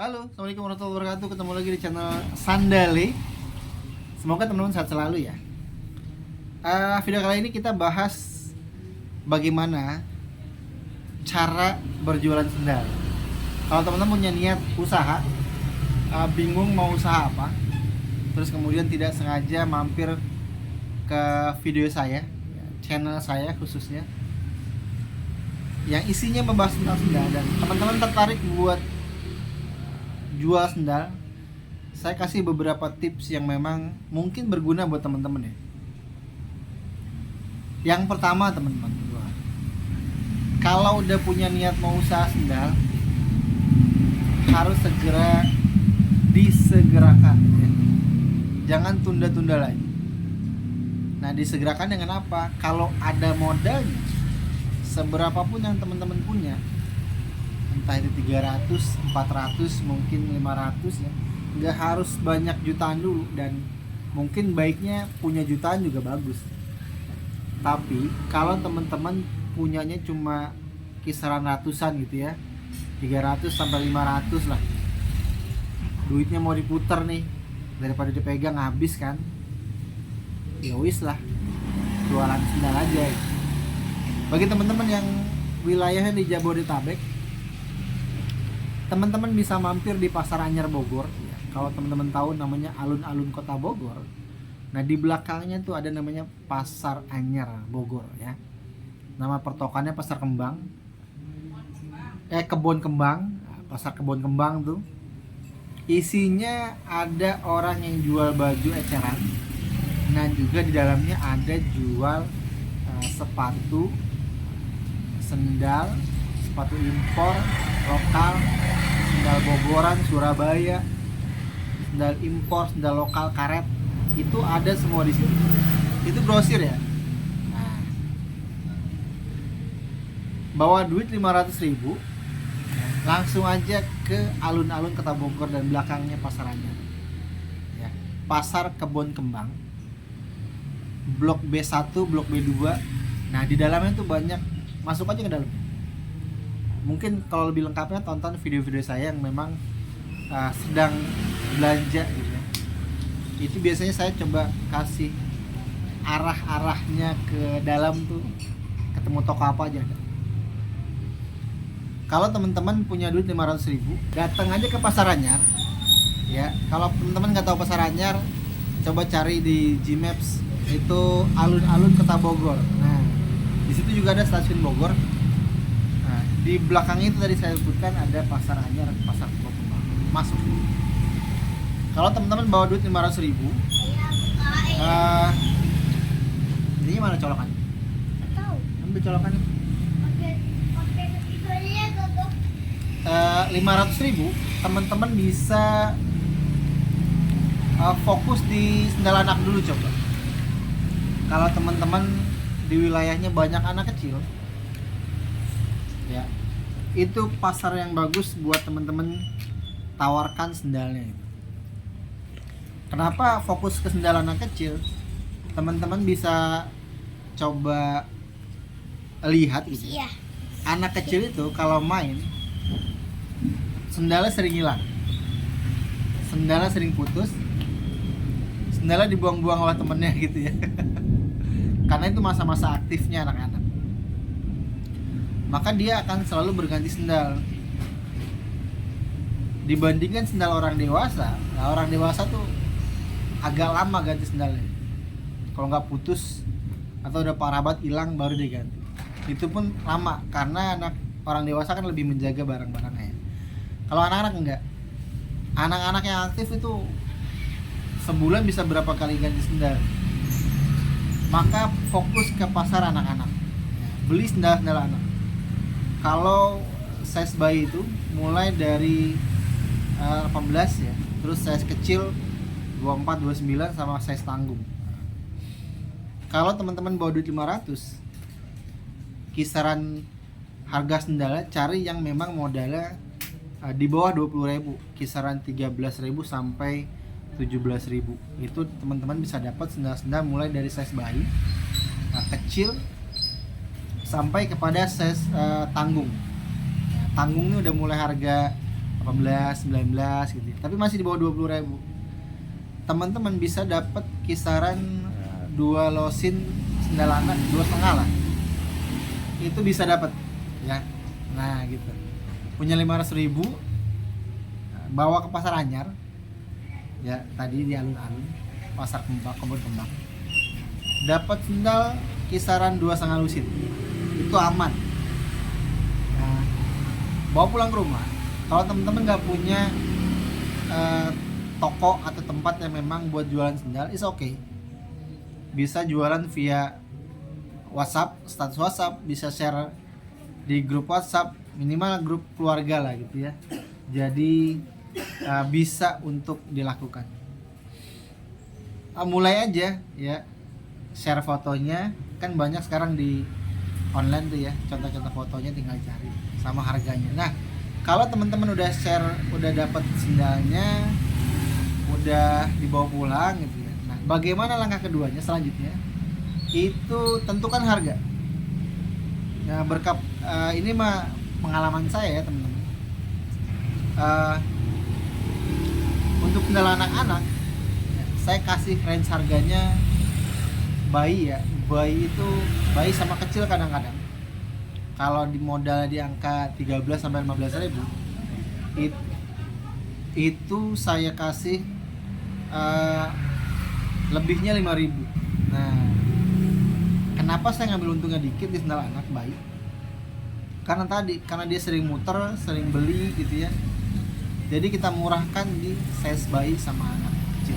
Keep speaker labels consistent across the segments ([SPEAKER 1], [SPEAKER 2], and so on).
[SPEAKER 1] Halo, Assalamualaikum warahmatullahi wabarakatuh. Ketemu lagi di channel Sandali. Semoga teman-teman sehat selalu ya. Video kali ini kita bahas bagaimana cara berjualan sendal. Kalau teman-teman punya niat usaha, bingung mau usaha apa, terus kemudian tidak sengaja mampir ke video saya, channel saya khususnya, yang isinya membahas tentang sendal dan teman-teman tertarik buat jual sendal, saya kasih beberapa tips yang memang mungkin berguna buat teman-teman ya. Yang pertama teman-teman, kalau udah punya niat mau usaha sendal, harus segera disegerakan ya. Jangan tunda-tunda lagi. Nah, disegerakan dengan apa? Kalau ada modalnya, seberapapun yang teman-teman punya, entah itu 300, 400, mungkin 500 ya, nggak harus banyak jutaan dulu, dan mungkin baiknya punya jutaan juga bagus. Tapi kalau teman-teman punyanya cuma kisaran ratusan gitu ya, 300 sampai 500 lah, duitnya mau diputar nih, daripada dipegang habis kan, ya wis lah, jualan sendal aja. Bagi teman-teman yang wilayahnya di Jabodetabek, teman-teman bisa mampir di Pasar Anyar Bogor ya. Kalau teman-teman tahu namanya alun-alun Kota Bogor, nah di belakangnya tuh ada namanya Pasar Anyar Bogor ya. Nama pertokannya Pasar Kembang, Kebon Kembang. Pasar Kebon Kembang tuh isinya ada orang yang jual baju eceran, nah juga di dalamnya ada jual sepatu, sendal, sepatu impor lokal, sendal Bogoran, Surabaya, sendal impor, sendal lokal, karet, itu ada semua di sini. Itu grosir ya. Nah, bawa duit 500.000, langsung aja ke alun-alun Kota Bogor dan belakangnya Pasar Anyar ya. Pasar Kebon Kembang, Blok B1, Blok B2. Nah, di dalamnya tuh banyak, masuk aja ke dalam. Mungkin kalau lebih lengkapnya tonton video-video saya yang memang sedang belanja gitu ya. Itu biasanya saya coba kasih arah-arahnya ke dalam tuh, ketemu toko apa aja ada. Kalau teman-teman punya duit 500.000, datang aja ke Pasar Anyar ya. Kalau teman-teman nggak tahu Pasar Anyar, coba cari di Gmaps, itu alun-alun Kota Bogor. Nah, di situ juga ada stasiun Bogor. Di belakang itu tadi saya sebutkan ada Pasar Anyar, Pasar Kebon Kembang. Masuk. Kalau teman-teman bawa duit 500.000, ini mana colokannya?
[SPEAKER 2] Tahu.
[SPEAKER 1] Ambil colokannya.
[SPEAKER 2] Itu aja ya, Gogo.
[SPEAKER 1] 500.000 teman-teman bisa fokus di sendal anak dulu coba. Kalau teman-teman di wilayahnya banyak anak kecil ya, itu pasar yang bagus buat teman-teman tawarkan sendalnya. Kenapa fokus ke sendal anak kecil? Teman-teman bisa coba lihat gitu.
[SPEAKER 2] Iya.
[SPEAKER 1] Anak kecil itu kalau main, sendalnya sering hilang, sendalnya sering putus, sendalnya dibuang-buang oleh temennya gitu ya. Karena itu masa-masa aktifnya anak-anak, maka dia akan selalu berganti sendal. Dibandingkan sendal orang dewasa, nah orang dewasa tuh agak lama ganti sendalnya. Kalau nggak putus atau udah parah banget hilang baru diganti. Itu pun lama karena orang dewasa kan lebih menjaga barang-barangnya. Kalau anak-anak enggak. Anak-anak yang aktif itu sebulan bisa berapa kali ganti sendal. Maka fokus ke pasar anak-anak. Beli sendal-sendal anak. Kalau size bayi itu mulai dari 18 ya, terus size kecil 24, 29 sama size tanggung. Kalau teman-teman bawa duit 500, kisaran harga sendalnya cari yang memang modalnya di bawah 20.000, kisaran 13.000 sampai 17.000. Itu teman-teman bisa dapat sendal-sendal mulai dari size bayi, kecil, sampai kepada size tanggung. Tanggung ini udah mulai harga 18, 19 gitu ya. Tapi masih di bawah 20.000. Teman-teman bisa dapat kisaran 2 losin sendal anak 2,5 lah. Itu bisa dapat ya. Nah, gitu. Punya 500.000, bawa ke pasar anyar. Ya, tadi di alun-alun, pasar kebun kembang. Dapat sendal kisaran 2,5 lusin. Itu aman. Nah, bawa pulang ke rumah. Kalau teman-teman nggak punya toko atau tempat yang memang buat jualan sendal, is okay. Bisa jualan via WhatsApp, status WhatsApp, bisa share di grup WhatsApp, minimal grup keluarga lah gitu ya. Jadi bisa untuk dilakukan. Mulai aja ya, share fotonya, kan banyak sekarang di online tuh ya, contoh-contoh fotonya tinggal cari sama harganya. Nah, kalau teman-teman udah share, udah dapat sendalnya, udah dibawa pulang gitu ya. Nah, bagaimana langkah keduanya selanjutnya? Itu tentukan harga. Nah, ini mah pengalaman saya ya teman-teman. Untuk sendal anak-anak, saya kasih range harganya bayi ya. Bayi itu bayi sama kecil kadang-kadang. Kalau di modal di angka 13 sampai 15.000, itu saya kasih lebihnya 5.000. Nah, kenapa saya ngambil untungnya dikit di sendal anak bayi? Karena dia sering muter, sering beli gitu ya. Jadi kita murahkan di size bayi sama anak kecil.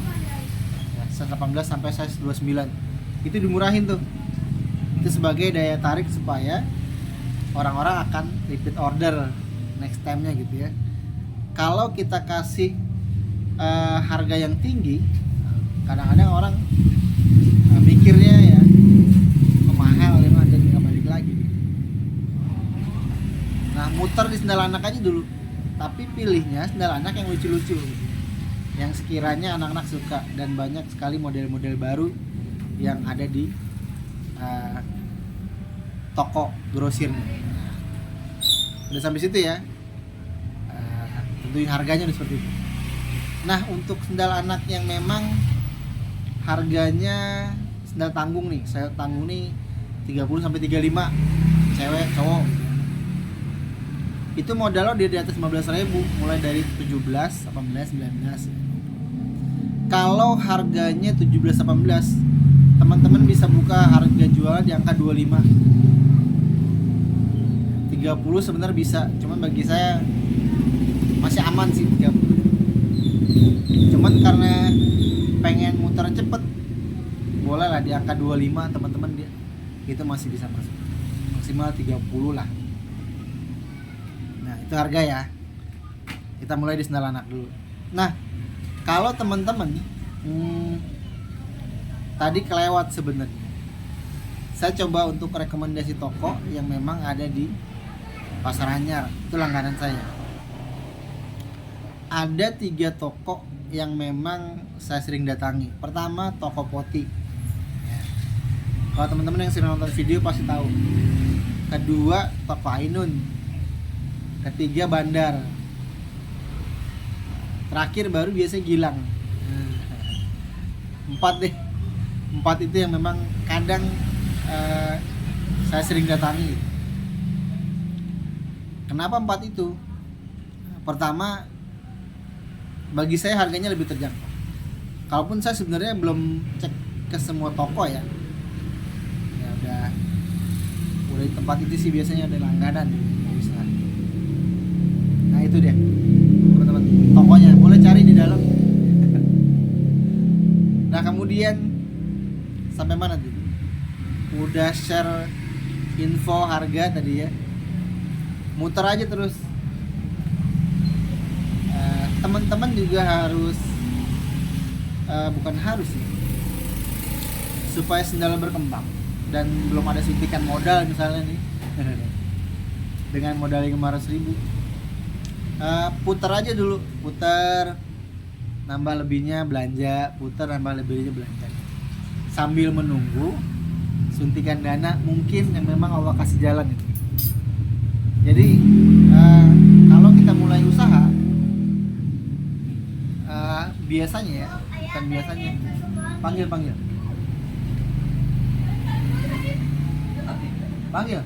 [SPEAKER 1] Ya, size 18 sampai size 29. Itu dimurahin tuh. Itu sebagai daya tarik supaya orang-orang akan repeat order next time-nya gitu ya. Kalau kita kasih harga yang tinggi, kadang-kadang orang mikirnya ya mahal, dan nggak balik lagi. Nah, muter di sendal anak aja dulu, tapi pilihnya sendal anak yang lucu-lucu gitu, yang sekiranya anak-anak suka, dan banyak sekali model-model baru yang ada di toko grosirnya. Udah sampai situ ya, tentuin harganya udah seperti itu. Nah, untuk sendal anak yang memang harganya sendal tanggung nih, saya tanggung nih 30 sampai 35, cewek cowok, itu modalnya di atas 15.000, mulai dari 17, 18, 19. Kalau harganya 17, 18, teman-teman bisa buka harga jual di angka 25, 30 sebenarnya bisa, cuman bagi saya masih aman sih 30. Cuman karena pengen muter cepet, boleh lah di angka 25 teman-teman, dia itu masih bisa masuk, maksimal 30 lah. Nah, itu harga ya. Kita mulai di sendal anak dulu. Nah, kalau teman-teman tadi kelewat sebenarnya, saya coba untuk rekomendasi toko yang memang ada di Pasar Anyar. Itu langganan saya. Ada 3 toko yang memang saya sering datangi. Pertama, toko Poti. Kalau teman-teman yang sering nonton video pasti tahu. Kedua, toko Ainun. Ketiga, Bandar. Terakhir baru biasanya Gilang. 4 deh. 4 itu yang memang kadang saya sering datangi. Kenapa 4 itu? Pertama, bagi saya harganya lebih terjangkau. Kalaupun saya sebenarnya belum cek ke semua toko ya. Ya udah di tempat itu sih biasanya ada langganan. Nah, itu dia teman-teman, tokonya boleh cari di dalam. Nah, kemudian sampai mana tuh? Udah share info harga tadi ya, muter aja terus. Teman-teman juga harus bukan harus sih, supaya sendal berkembang dan belum ada suntikan modal misalnya nih dengan modal 500.000, putar aja dulu, putar nambah lebihnya belanja, putar nambah lebihnya belanja, sambil menunggu suntikan dana mungkin yang memang Allah kasih jalan itu. Jadi kalau kita mulai usaha, biasanya ya, bukan biasanya. Panggil.